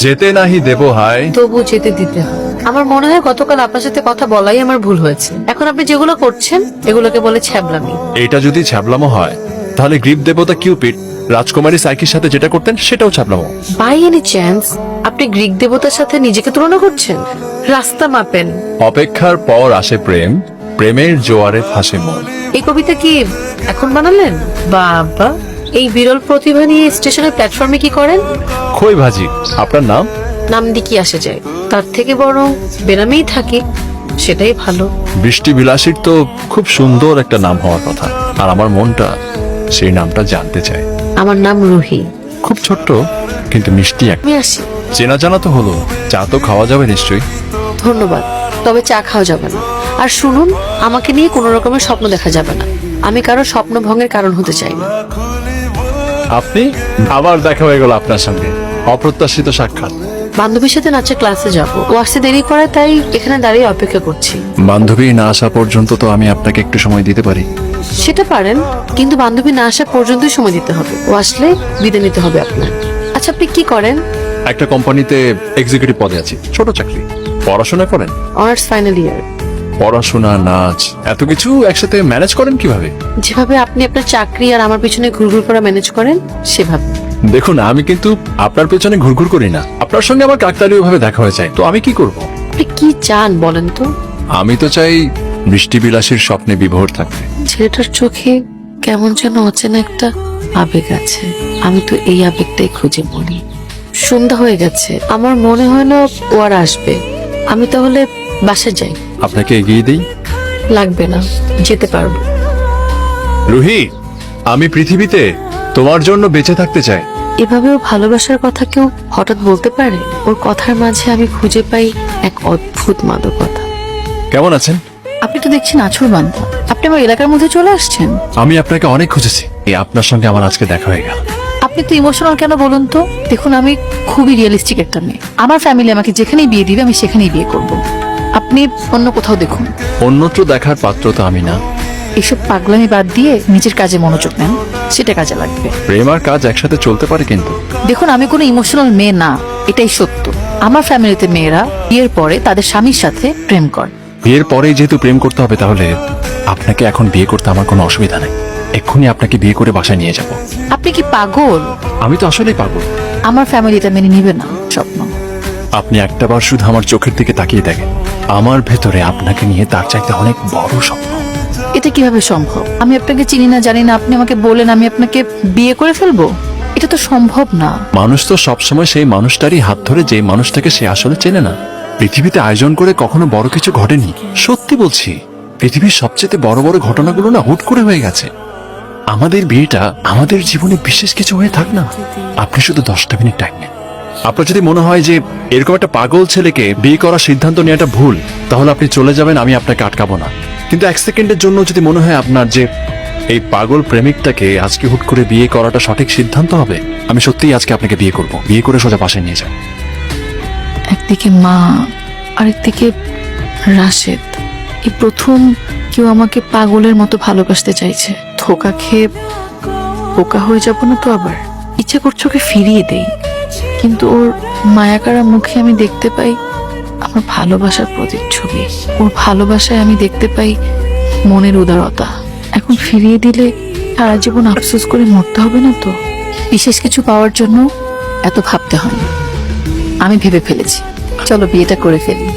যেতে নাহি দেব হায়। তবু যেতে দিতে হয়। আমার মনে হয় গতকাল আপনার সাথে কথা বলাই আমার ভুল হয়েছে। এখন আপনি যেগুলো করছেন এগুলোকে বলে ছ্যাবলামি। এটা যদি ছ্যাবলামো হয় তাহলে গ্রিক দেবতা কিউপিড রাজকুমারী সাইকির সাথে যেটা করতেন সেটাও ছ্যাবলামো। বাই এনি চান্স আপনি গ্রিক দেবতার সাথে নিজেকে তুলনা করছেন? রাস্তা মাপেন। অপেক্ষার পর আসে প্রেম, প্রেমের জোয়ারে ভাসে মন। এই কবিতা কি এখন বানালেন? বাবা, এই বিরল প্রতিভা নিয়ে স্টেশনের প্ল্যাটফর্মে কি করেন? খই ভাজি। আপনার নাম? নাম দিয়ে কি আসে যায়? তার থেকে বরং বেনামেই থাকি, সেটাই ভালো। বৃষ্টি বিলাসীর তো খুব সুন্দর একটা নাম হওয়ার কথা, আর আমার মনটা সেই নামটা জানতে চায়। আমার নাম রুহি। খুব ছোট্ট কিন্তু মিষ্টি এক। আমি আসি। চেনা জানা তো হলো, চা তো খাওয়া যাবে নিশ্চয়ই। ধন্যবাদ, তবে চা খাওয়া যাবে না। আর শুনুন, আমাকে নিয়ে কোনো রকমের স্বপ্ন দেখা যাবে না। আমি কারো স্বপ্ন ভঙ্গের কারণ হতে চাই না। আপনি? আবার দেখা হয়ে গেল আপনার সঙ্গে, অপ্রত্যাশিত সাক্ষাৎ। বান্ধবীর সাথে নাচের ক্লাসে যাব, ও আসতে দেরি করে, তাই এখানে দাঁড়িয়ে অপেক্ষা করছি। বান্ধবী না আসা পর্যন্ত তো আমি আপনাকে একটু সময় দিতে পারি। সেটা পারেন, কিন্তু বান্ধবী না আসা পর্যন্তই সময় দিতে হবে। ও আসলে বিদায় নিতে হবে আপনার। আচ্ছা, আপনি কি করেন? একটা কোম্পানিতে এক্সিকিউটিভ পদে আছি, ছোট চাকরি। পড়াশোনা করেন? Honours final year. পড়াশোনা, নাচ, এত কিছু একসাথে ম্যানেজ করেন কিভাবে? যেভাবে আপনি আপনার চাকরি আর আমার পিছনে ঘুরঘুর করা ম্যানেজ করেন সেভাবে। দেখুন, আমি কিন্তু আপনার পেছনে ঘুরঘুর করি না। আপনার সঙ্গে আমার কাকতালীয় ভাবে দেখা হয়ে যায়, তো আমি কি করব? আপনি কি চান বলেন তো? আমি তো চাই বৃষ্টি বিলাসীর স্বপ্নে বিভোর থাকতে। ছেলেটার চোখে কেমন যেন অচেনা একটা আবেগ আছে। আমি তো এই আবেগটাই খুঁজে বলি। সন্ধ্যা হয়ে গেছে, আমার মনে হয় না ও আর আসবে। আমি তাহলে বাসে যাই। আপনাকে এগিয়ে দিই? লাগবে না, যেতে পারবো। রুহি, আমি পৃথিবীতে তোমার জন্য বেঁচে থাকতে চাই। এভাবেও ভালোবাসার কথা কেউ হঠাৎ বলতে পারে? ওর কথার মাঝে আমি খুঁজে পাই এক অদ্ভুত মাদকতা। কেমন আছেন? আপনি তো দেখছেন আছুরবান্ধা। আপনি আমার এলাকার মধ্যে চলে আসছেন। আমি আপনাকে অনেক খুঁজেছি, আপনার সঙ্গে আমার আজকে দেখা হয়ে গেল। আপনি তো ইমোশনাল কেন বলুন তো? দেখুন, আমি খুবই রিয়েলিস্টিক একটা মেয়ে। আমার ফ্যামিলি আমাকে যেখানেই বিয়ে দিবে আমি সেখানেই বিয়ে করব। আপনি অন্য কোথাও দেখুন। অন্যত্র দেখার পাত্র তো আমি না। এসব পাগলামি বাদ দিয়ে নিজের কাজে মনোযোগ নেন, সেটা কাজে লাগবে। প্রেম আর কাজ একসাথে চলতে পারে কিন্তু। দেখুন, আমি কোনো ইমোশনাল মেয়ে না, এটাই সত্য। আমার ফ্যামিলিতে মেয়েরা বিয়ের পরে তাদের স্বামীর সাথে প্রেম করে। বিয়ের পরেই যেহেতু প্রেম করতে হবে, তাহলে আপনাকে এখন বিয়ে করতে আমার কোনো অসুবিধা নেই। এক্ষুনি আপনাকে বিয়ে করে বাসায় নিয়ে যাব। আপনি কি পাগল? আমি তো আসলেই পাগল। আমার ফ্যামিলিটা মেনে নিবে না স্বপ্ন। আপনি একটাবার শুধু আমার চোখের দিকে তাকিয়ে দেখেন, আমার ভেতরে আপনাকে নিয়ে তার চাইতে অনেক বড় স্বপ্ন। এটা কিভাবে সম্ভব? আমি আপনাকে চিনি না, জানি না, আপনি আমাকে বলেন আমি আপনাকে বিয়ে করে ফেলবো? এটা তো সম্ভব না। মানুষ তো সবসময় সেই মানুষটারই হাত ধরে যে মানুষটাকে সে আসলে চেনে না। পৃথিবীতে আয়োজন করে কখনো বড় কিছু ঘটেনি। সত্যি বলছি, পৃথিবীর সবচেয়ে বড় বড় ঘটনাগুলো না হুট করে হয়ে গেছে। আমাদের বিয়েটা আমাদের জীবনে বিশেষ কিছু হয়ে থাক না। আপনি শুধু 10টা মিনিট টাইম নেন। আপনার যদি মনে হয় যে এরকম একটা পাগল ছেলেকে বিয়ে করার সিদ্ধান্ত নেওয়াটা ভুল, তাহলে আপনি চলে যাবেন, আমি আপনাকে আটকাবো না। কিন্তু 1 সেকেন্ডের জন্য যদি মনে হয় আপনার যে এই পাগল প্রেমিকটাকে আজকে হুট করে বিয়ে করাটা সঠিক সিদ্ধান্ত হবে, আমি সত্যিই আজকে আপনাকে বিয়ে করব। বিয়ে করে সোজা বাসায় নিয়ে যাব। একদিকে মা, আরেকদিকে রাশেদ। এই প্রথম কেউ আমাকে পাগলের মতো ভালোবাসতে চাইছে। ধোকা খেয়ে বোকা হয়ে যাব না তো আবার? ইচ্ছে করছে ওকে ফিরিয়ে দেই, কিন্তু ওর মায়াকারা মুখে আমি দেখতে পাই আমার ভালোবাসার প্রতিচ্ছবি। ওর ভালোবাসায় আমি দেখতে পাই মনের উদারতা। এখন ফিরিয়ে দিলে সারা জীবন আফসোস করে মরতে হবে না তো? বিশেষ কিছু পাওয়ার জন্য এত ভাবতে হয় না। আমি ভেবে ফেলেছি, চলো বিয়েটা করে ফেলি।